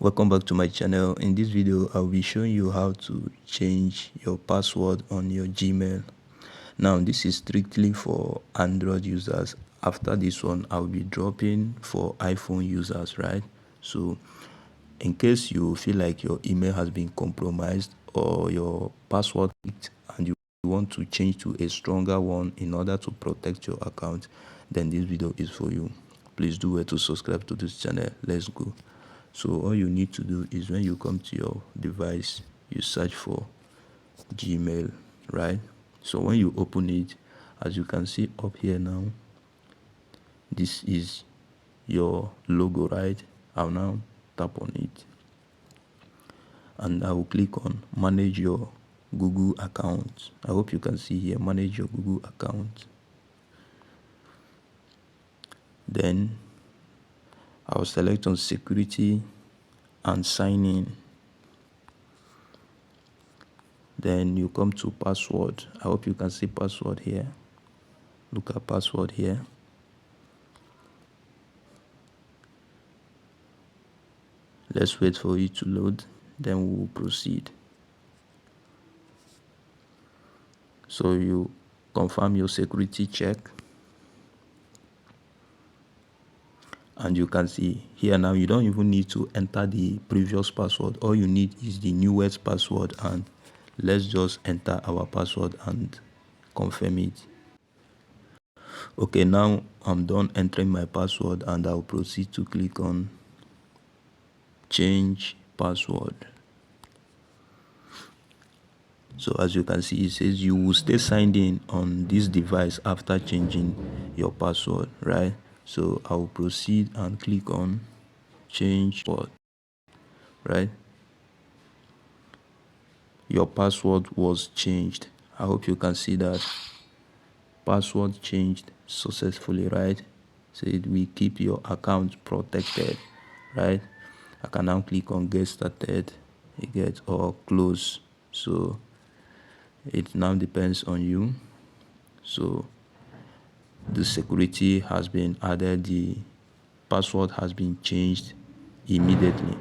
Welcome back to my channel. In this video I'll be showing you how to change your password on your Gmail. Now this is strictly for Android users. After this one I'll be dropping for iPhone users, right? So in case you feel like your email has been compromised or your password leaked and you want to change to a stronger one in order to protect your account, then this video is for you. Please do well to subscribe to this channel. Let's go. So all you need to do is when you come to your device, you search for Gmail, right? So when you open it, as you can see up here now, this is your logo, right? I'll now tap on it and I will click on manage your Google account. I hope you can see here, manage your Google account. Then I'll select on security and sign in. Then you come to password. I hope you can see password here. Look at password here. Let's wait for it to load, then we will proceed. So you confirm your security check. And you can see here now you don't even need to enter the previous password. All you need is the newest password, and let's just enter our password and confirm it. Okay, now I'm done entering my password and I'll proceed to click on change password. So as you can see, it says you will stay signed in on this device after changing your password, right? So I'll proceed and click on change password, right? Your password was changed. I hope you can see that password changed successfully, right? So it will keep your account protected, right? I can now click on get started, or close. So it now depends on you. So the security has been added, the password has been changed immediately.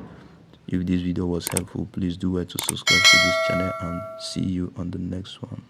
If this video was helpful, please do well to subscribe to this channel and see you on the next one.